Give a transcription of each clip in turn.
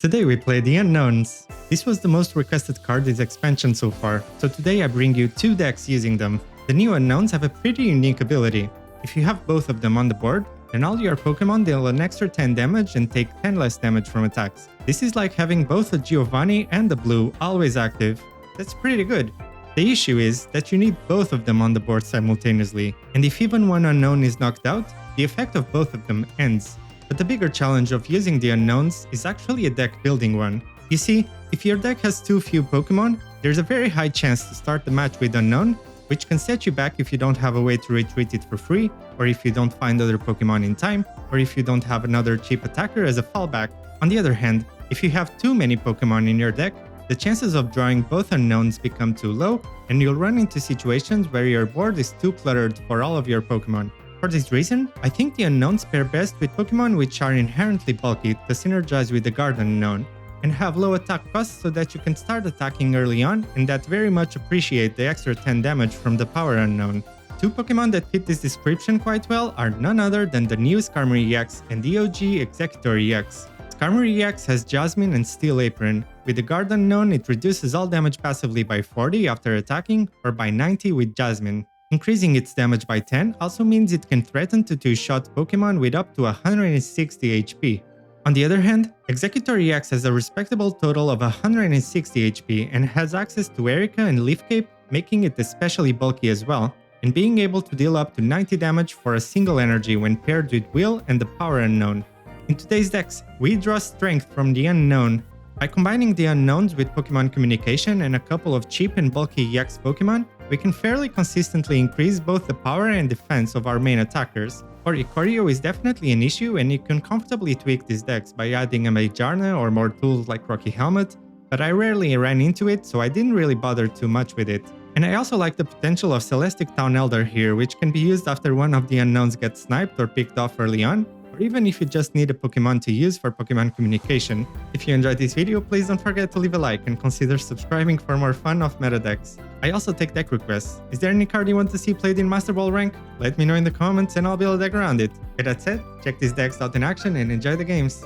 Today we play the Unknowns. This was the most requested card this expansion so far, so today I bring you two decks using them. The new Unknowns have a pretty unique ability. If you have both of them on the board, then all your Pokemon deal an extra 10 damage and take 10 less damage from attacks. This is like having both a Giovanni and a Blue always active. That's pretty good. The issue is that you need both of them on the board simultaneously, and if even one Unknown is knocked out, the effect of both of them ends. But the bigger challenge of using the Unknowns is actually a deck building one. You see, if your deck has too few Pokemon, there's a very high chance to start the match with Unknown, which can set you back if you don't have a way to retreat it for free, or if you don't find other Pokemon in time, or if you don't have another cheap attacker as a fallback. On the other hand, if you have too many Pokemon in your deck, the chances of drawing both Unknowns become too low, and you'll run into situations where your board is too cluttered for all of your Pokemon. For this reason, I think the Unknowns pair best with Pokemon which are inherently bulky to synergize with the Guard Unknown, and have low attack costs so that you can start attacking early on and that very much appreciate the extra 10 damage from the Power Unknown. Two Pokemon that fit this description quite well are none other than the new Skarmory EX and the OG Exeggutor EX. Skarmory EX has Jasmine and Steel Apron. With the Guard Unknown, it reduces all damage passively by 40 after attacking, or by 90 with Jasmine. Increasing its damage by 10 also means it can threaten to two-shot Pokemon with up to 160 HP. On the other hand, Exeggutor EX has a respectable total of 160 HP and has access to Erika and Leaf Cape, making it especially bulky as well, and being able to deal up to 90 damage for a single energy when paired with Will and the Power Unknown. In today's decks, we draw strength from the Unknown. By combining the Unknowns with Pokemon Communication and a couple of cheap and bulky EX Pokemon, we can fairly consistently increase both the power and defense of our main attackers. For Ikorio is definitely an issue, and you can comfortably tweak these decks by adding a Magearna or more tools like Rocky Helmet, but I rarely ran into it, so I didn't really bother too much with it. And I also like the potential of Celestic Town Elder here, which can be used after one of the Unknowns gets sniped or picked off early on, or even if you just need a Pokemon to use for Pokemon Communication. If you enjoyed this video, please don't forget to leave a like and consider subscribing for more fun off-meta decks. I also take deck requests. Is there any card you want to see played in Master Ball rank? Let me know in the comments and I'll build a deck around it. With that said, check these decks out in action and enjoy the games.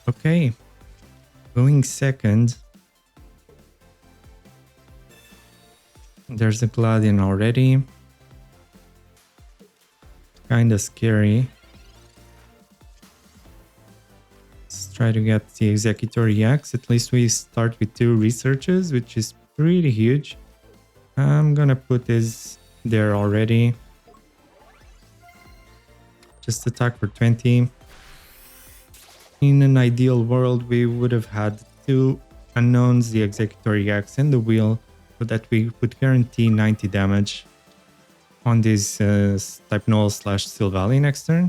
Okay, going second. There's a Gladian already. Kinda scary. Let's try to get the Exeggutor EX. At least we start with 2 researches, which is pretty huge. I'm gonna put this there already. Just attack for 20. In an ideal world, we would have had 2 Unknowns, the Exeggutor EX and the Wheel, so that we would guarantee 90 damage on this type Null / Silvally next turn.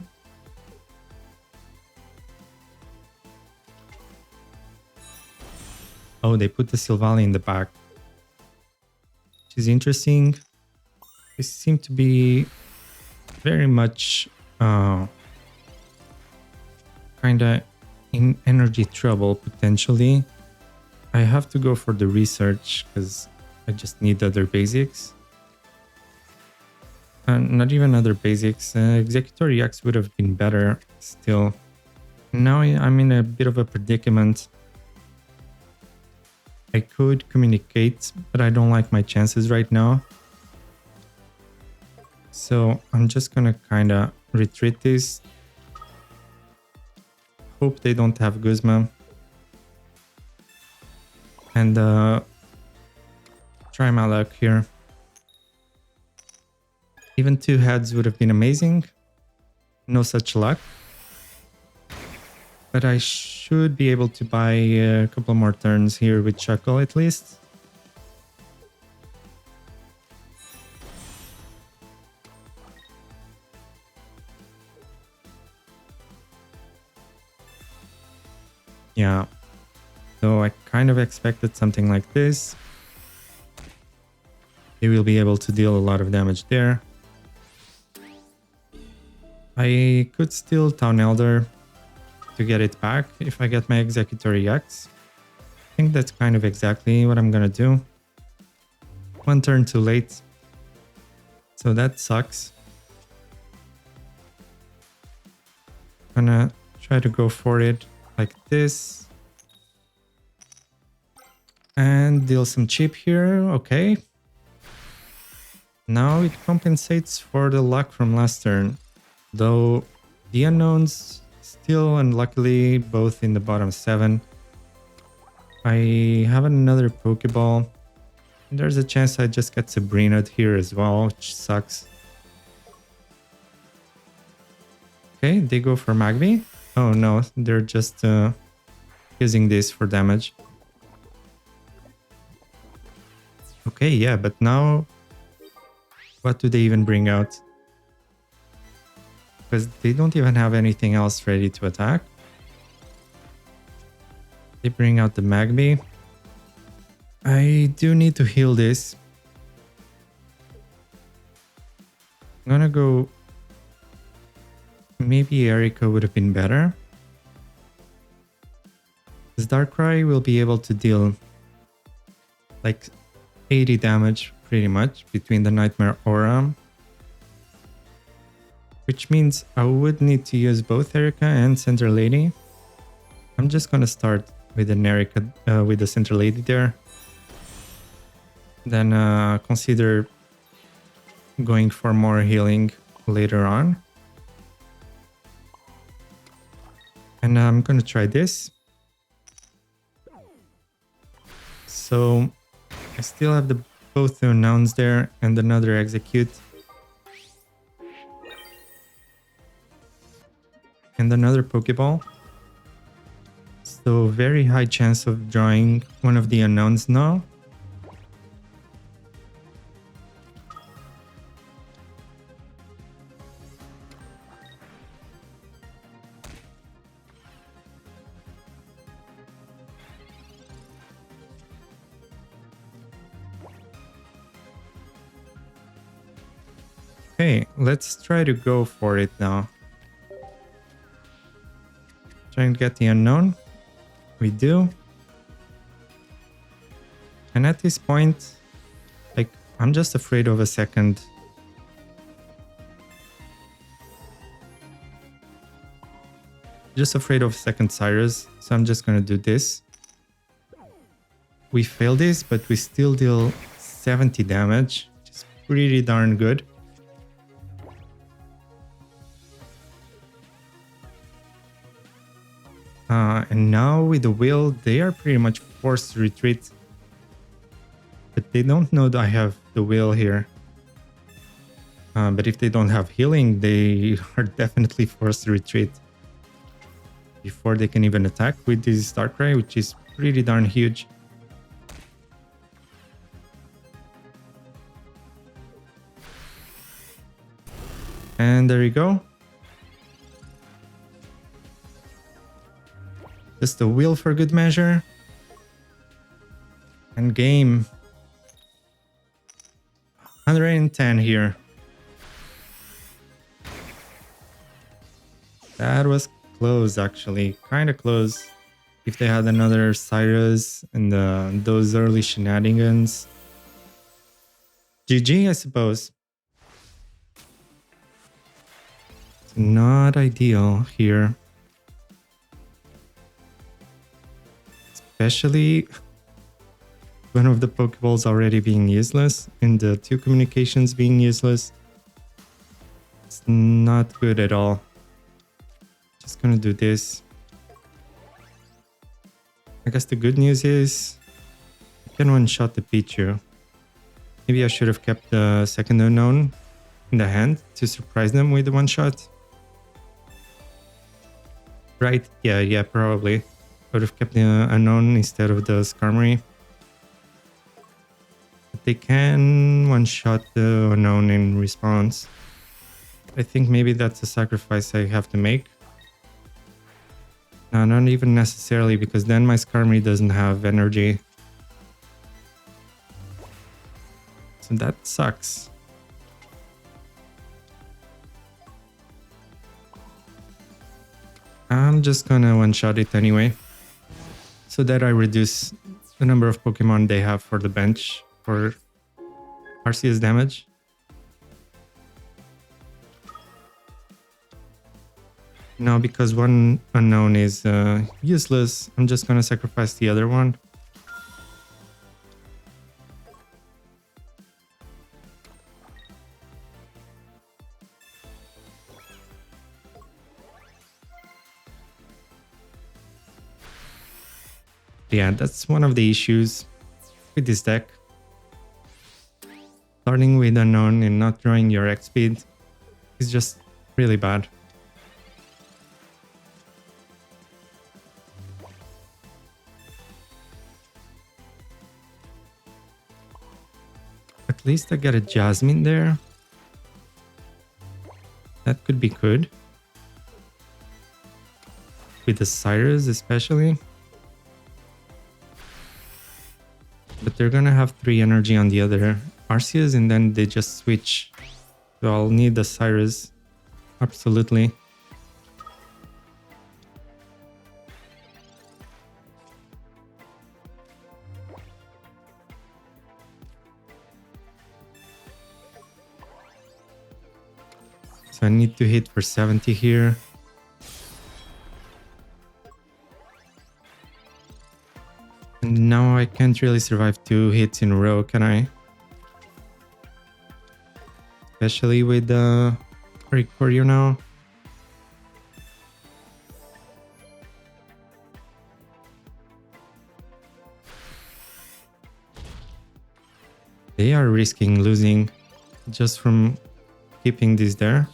Oh, they put the Silvally in the back, which is interesting. They seem to be very much kinda in energy trouble potentially. I have to go for the research because I just need other basics. Not even other basics. Exeggutor EX would have been better still. Now I'm in a bit of a predicament. I could communicate, but I don't like my chances right now. So I'm just gonna kinda retreat this. Hope they don't have Guzma. And try my luck here. Even 2 heads would have been amazing. No such luck. But I should be able to buy a couple more turns here with Chuckle at least. Yeah. So I kind of expected something like this. They will be able to deal a lot of damage there. I could still Town Elder to get it back if I get my Exeggutor EX. I think that's kind of exactly what I'm gonna do. 1 turn too late. So that sucks. Gonna Try to go for it like this. And deal some chip here. Okay. Now it compensates for the luck from last turn. Though the unknowns still unluckily both in the bottom 7. I have another Pokeball. There's a chance I just get Sabrina here as well, which sucks. Okay, they go for Magby. Oh no, they're just using this for damage. Okay, yeah, but now what do they even bring out? Because they don't even have anything else ready to attack. They bring out the Magby. I do need to heal this. I'm gonna go... Maybe Erika would have been better. This Darkrai will be able to deal like 80 damage pretty much between the Nightmare Aura. Which means I would need to use both Erika and Center Lady. I'm just gonna start with an Erika, with the Center Lady there. Then consider going for more healing later on. And I'm gonna try this. So I still have both the Unowns there and another Execute. And another Pokeball. So very high chance of drawing one of the Unowns now. Okay, let's try to go for it now. Try and get the Unown. We do. And at this point, like, I'm just afraid of a second. Just afraid of second Cyrus, so I'm just gonna do this. We fail this, but we still deal 70 damage, which is pretty darn good. And now with the will, they are pretty much forced to retreat. But they don't know that I have the will here. But if they don't have healing, they are definitely forced to retreat. Before they can even attack with this Darkrai, which is pretty darn huge. And there you go. Just a will for good measure. And game. 110 here. That was close actually. Kind of close. If they had another Cyrus and those early shenanigans. GG, I suppose. It's not ideal here. Especially one of the Pokeballs already being useless and the 2 communications being useless. It's not good at all. Just gonna do this. I guess the good news is I can one-shot the Pichu. Maybe I should have kept the second Unown in the hand to surprise them with the one-shot. Right? Yeah, probably. I would have kept the Unown instead of the Skarmory. But they can one-shot the Unown in response. I think maybe that's a sacrifice I have to make. No, not even necessarily, because then my Skarmory doesn't have energy. So that sucks. I'm just gonna one-shot it anyway. So that I reduce the number of Pokemon they have for the bench for Arceus damage. Now, because one unknown is useless, I'm just gonna sacrifice the other one. Yeah, that's one of the issues with this deck. Starting with unknown and not drawing your X speed is just really bad. At least I get a Jasmine there. That could be good. With the Cyrus especially. But they're gonna have 3 energy on the other Arceus and then they just switch. So I'll need the Cyrus. Absolutely. So I need to hit for 70 here. And now I can't really survive 2 hits in a row, can I? Especially with Oricorio now. They are risking losing just from keeping this there.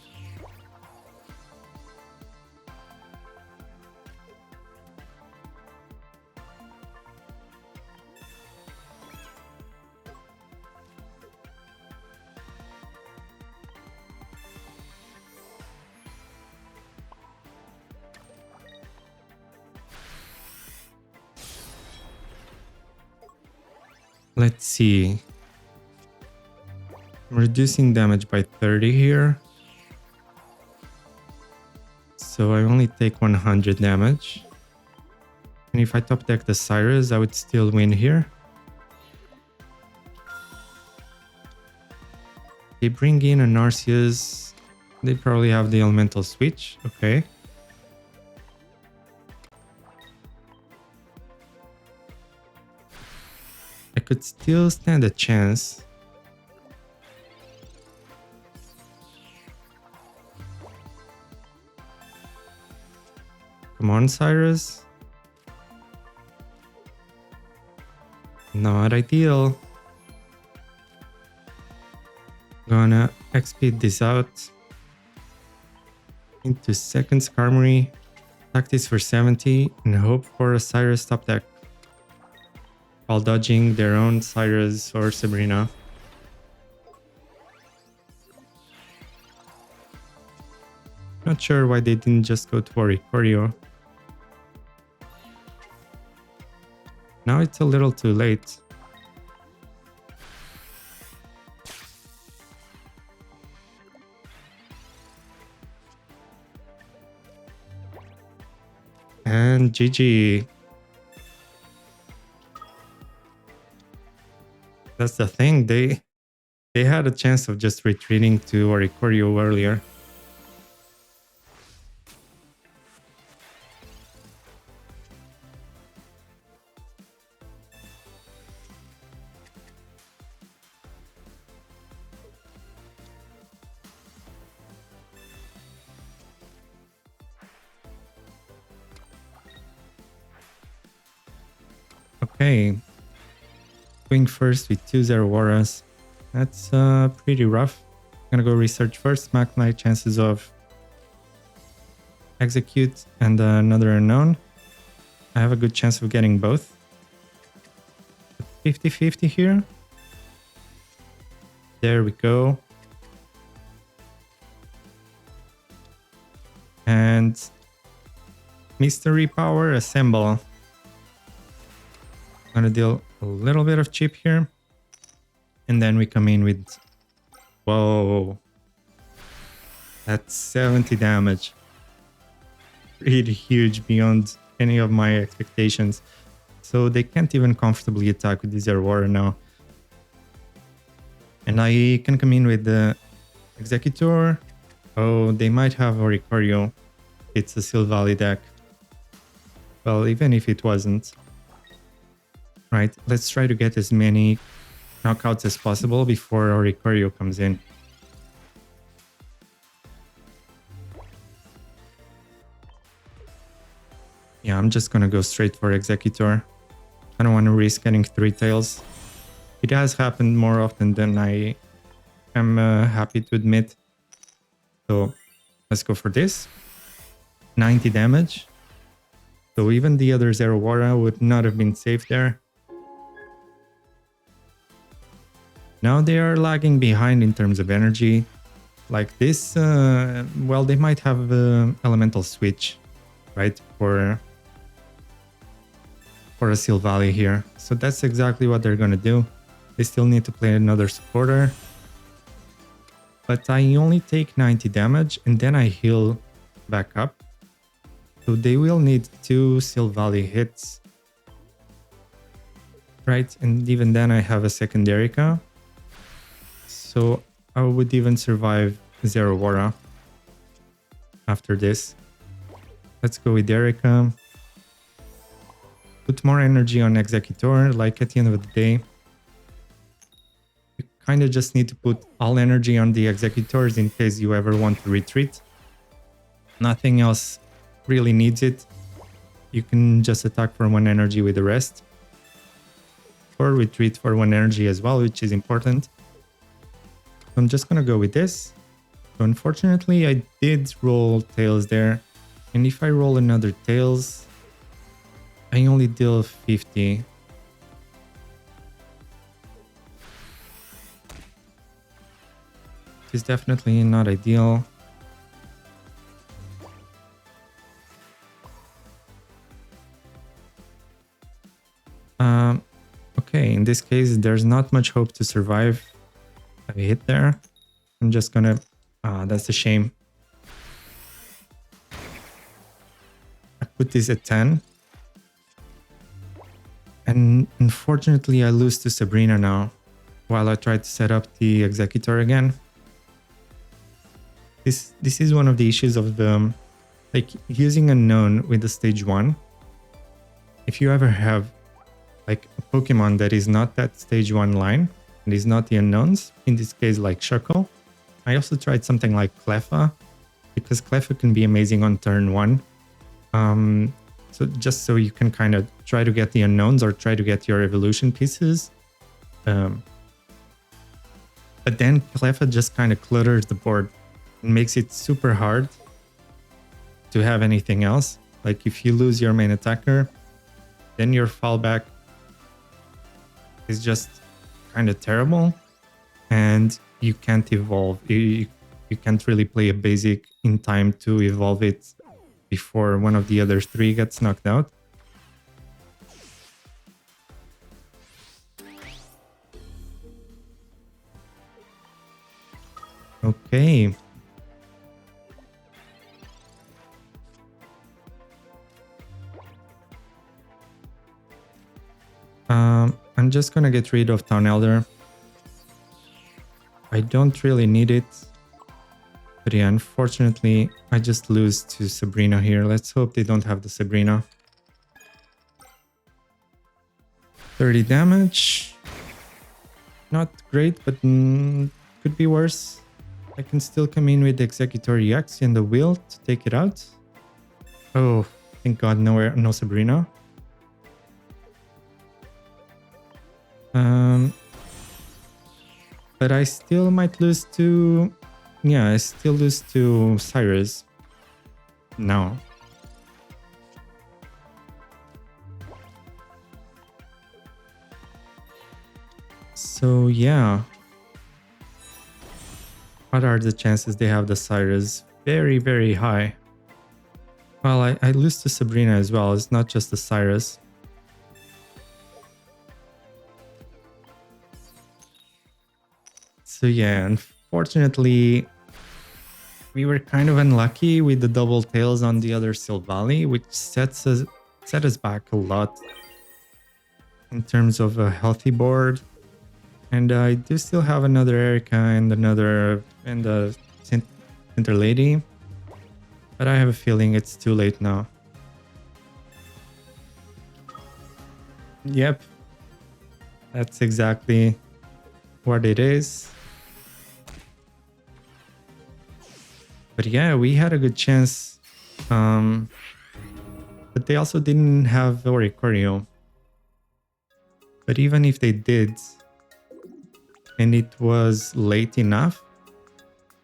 Let's see. I'm reducing damage by 30 here. So I only take 100 damage. And if I top deck the Cyrus, I would still win here. They bring in an Arceus. They probably have the elemental switch. Okay. I could still stand a chance. Come on, Cyrus. Not ideal. Gonna XP this out. Into second Skarmory. Attack this for 70 and hope for a Cyrus top deck. While dodging their own Cyrus or Sabrina. Not sure why they didn't just go to Oricorio. Now it's a little too late. And GG. That's the thing, they had a chance of just retreating to Oricorio earlier. Okay. Going first with 2 Zeraoras. That's pretty rough. I'm gonna go research first, mark my chances of execute and another unknown. I have a good chance of getting both. 50-50 here. There we go. And Mystery Power Assemble. I'm gonna deal a little bit of chip here. And then we come in with... Whoa. That's 70 damage. Pretty huge, beyond any of my expectations. So they can't even comfortably attack with the Zeraora now. And I can come in with the Exeggutor. Oh, they might have Oricorio. it's a Silvally deck. Well, even if it wasn't. Right, let's try to get as many knockouts as possible before Oricorio comes in. Yeah, I'm just gonna go straight for Exeggutor. I don't want to risk getting 3 tails. It has happened more often than I am happy to admit. So let's go for this. 90 damage. So even the other Zeraora would not have been safe there. Now they are lagging behind in terms of energy. Like this, well, they might have elemental switch, right? For a Silvally here. So that's exactly what they're gonna do. They still need to play another supporter. But I only take 90 damage and then I heal back up. So they will need 2 Silvally hits. Right, and even then I have a second Erika. So I would even survive Zeraora after this. Let's go with Erika. Put more energy on Exeggutor, like at the end of the day. You kind of just need to put all energy on the Exeggutors in case you ever want to retreat. Nothing else really needs it. You can just attack for 1 energy with the rest. Or retreat for 1 energy as well, which is important. I'm just gonna go with this. So unfortunately, I did roll tails there. And if I roll another tails, I only deal 50. It's definitely not ideal. Okay, in this case, there's not much hope to survive a hit there. I'm just gonna... that's a shame. I put this at 10. And unfortunately, I lose to Sabrina now, while I try to set up the Exeggutor again. This is one of the issues of the... like, using Unown with the stage 1. If you ever have like a Pokemon that is not that stage 1 line, and is not the Unowns, in this case like Shuckle. I also tried something like Cleffa, because Cleffa can be amazing on turn 1. So just so you can kind of try to get the Unowns or try to get your evolution pieces. But then Cleffa just kind of clutters the board and makes it super hard to have anything else. Like if you lose your main attacker, then your fallback is just kind of terrible, and you can't evolve. You can't really play a basic in time to evolve it before one of the other 3 gets knocked out. Okay. I'm just gonna get rid of Town Elder. I don't really need it. But yeah, unfortunately, I just lose to Sabrina here. Let's hope they don't have the Sabrina. 30 damage. Not great, but could be worse. I can still come in with the Exeggutor EX and the will to take it out. Oh, thank God, no Sabrina. But I still might lose to... yeah, I still lose to Cyrus. No. So yeah. What are the chances they have the Cyrus? Very, very high. Well, I lose to Sabrina as well. It's not just the Cyrus. So yeah, unfortunately, we were kind of unlucky with the double tails on the other Silvally, which set us back a lot in terms of a healthy board. And I do still have another Erika and a Center Lady. But I have a feeling it's too late now. Yep. That's exactly what it is. But yeah, we had a good chance. But they also didn't have Oricorio. But even if they did, and it was late enough,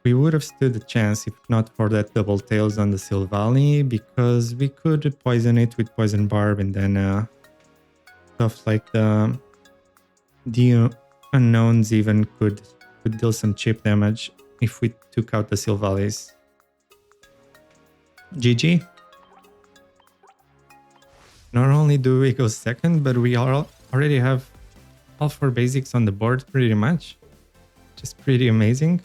we would have stood a chance if not for that double tails on the Silvally, because we could poison it with Poison Barb, and then stuff like the Unowns even could deal some chip damage if we took out the Silvallis. GG. Not only do we go second, but we already have all 4 basics on the board pretty much. Just pretty amazing.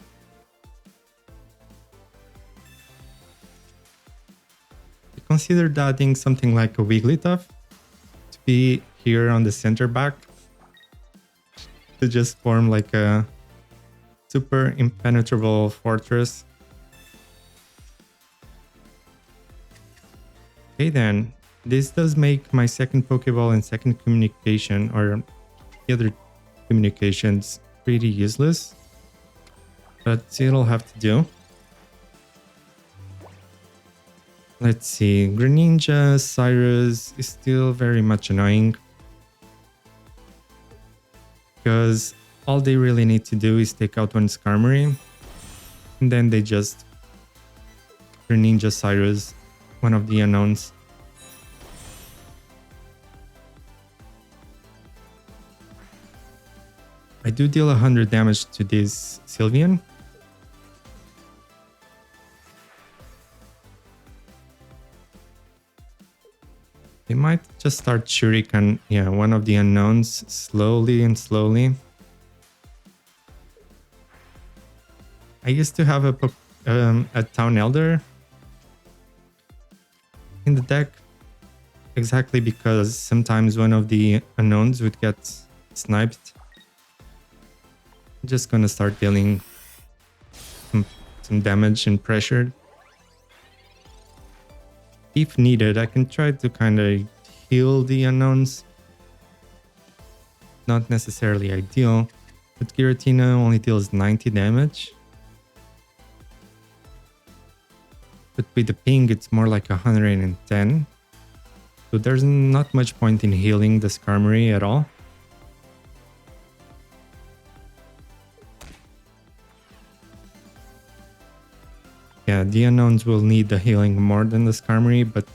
We considered adding something like a Wigglytuff to be here on the center back, to just form like a super impenetrable fortress. Okay then, this does make my second Pokeball and second communication, or the other communications, pretty useless. But it'll have to do. Let's see, Greninja, Cyrus is still very much annoying, because all they really need to do is take out one Skarmory, and then they just Greninja, Cyrus, one of the Unowns. I do deal 100 damage to this Sylveon. They might just start Shuriken, yeah, one of the Unowns, slowly and slowly. I used to have a Town Elder in the deck, exactly because sometimes one of the Unowns would get sniped. I'm just gonna start dealing some damage and pressure. If needed, I can try to kind of heal the Unowns. Not necessarily ideal, but Giratina only deals 90 damage. But with the ping, it's more like 110. So there's not much point in healing the Skarmory at all. Yeah, the Unowns will need the healing more than the Skarmory, but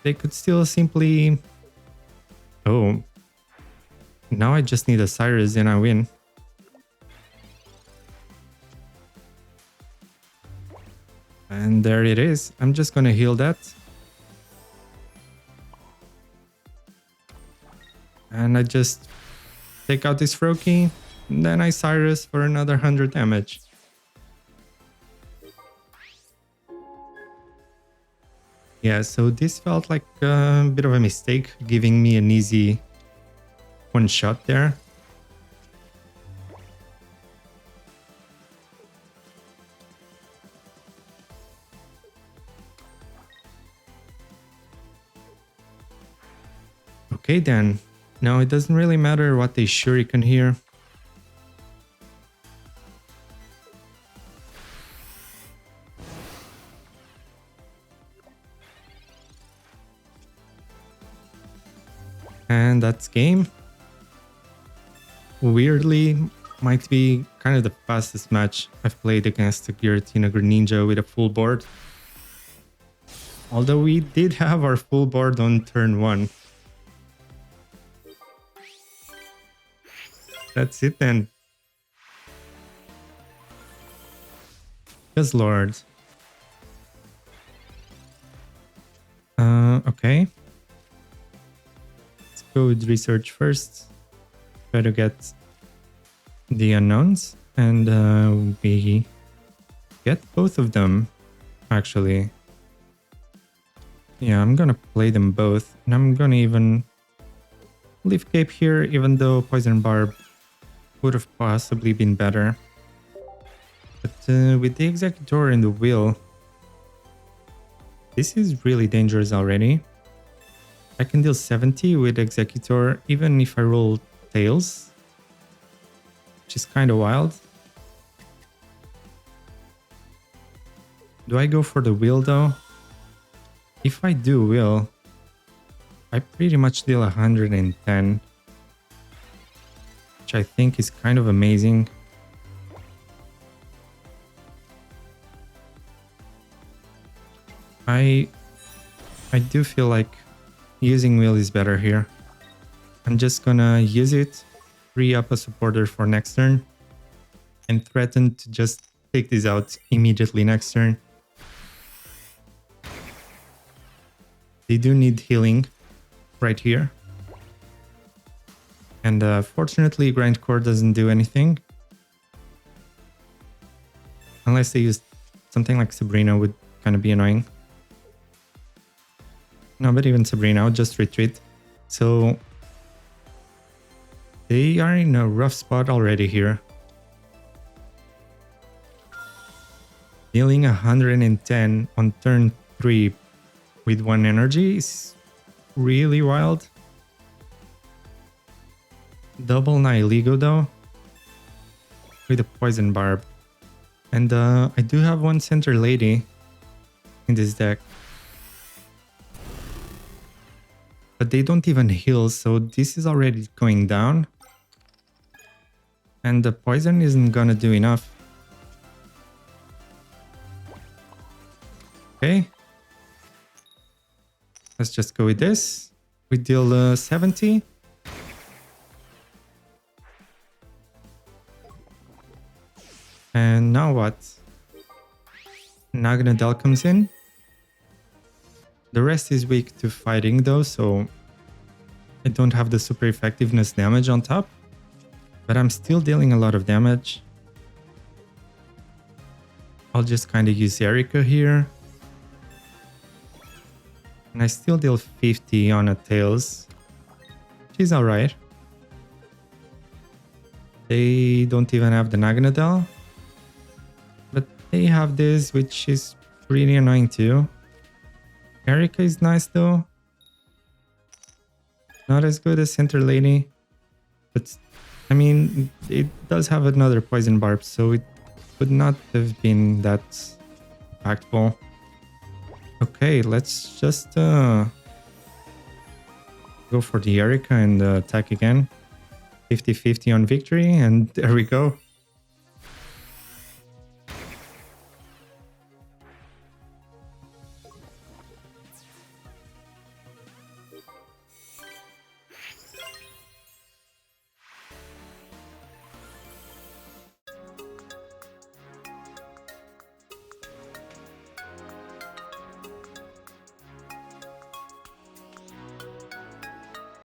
they could still simply... Oh, now I just need a Cyrus and I win. And there it is. I'm just gonna heal that. And I just take out this Froakie, and then I Cyrus for another 100 damage. Yeah, so this felt like a bit of a mistake, giving me an easy one shot there. Okay then, now it doesn't really matter what they Shuriken here. And that's game. Weirdly, might be kind of the fastest match I've played against a Giratina Greninja with a full board. Although we did have our full board on turn 1. That's it then. Guzzlord. Okay. Let's go with research first. Try to get the Unowns, and we get both of them, actually. Yeah, I'm gonna play them both, and I'm gonna even leave Cape here, even though Poison Barb would have possibly been better. But with the Exeggutor and the Wheel, This is really dangerous already. I can deal 70 with Exeggutor even if I roll tails, which is kind of wild. Do I go for the wheel though? If I do wheel, I pretty much deal 110, which I think is kind of amazing. I do feel like using wheel is better here. I'm just gonna use it, free up a supporter for next turn, and threaten to just take this out immediately next turn. They do need healing right here. And fortunately, Grindcore doesn't do anything. Unless they use something like Sabrina would kind of be annoying. No, but even Sabrina would just retreat. So they are in a rough spot already here. Dealing 110 on turn 3 with 1 energy is really wild. Double Nihilego though, with a Poison Barb. And I do have 1 Center Lady in this deck. But they don't even heal, so this is already going down. And the poison isn't gonna do enough. Okay. Let's just go with this. We deal 70. And now what? Naganadel comes in. The rest is weak to fighting though, so I don't have the super effectiveness damage on top. But I'm still dealing a lot of damage. I'll just kind of use Erika here. And I still deal 50 on a Tails. She's alright. They don't even have the Naganadel. But they have this, which is pretty annoying too. Erika is nice though. Not as good as Center Lady. But, I mean, it does have another Poison Barb, so it would not have been that impactful. Okay, let's just go for the Erika and attack again. 50-50 on victory, and there we go.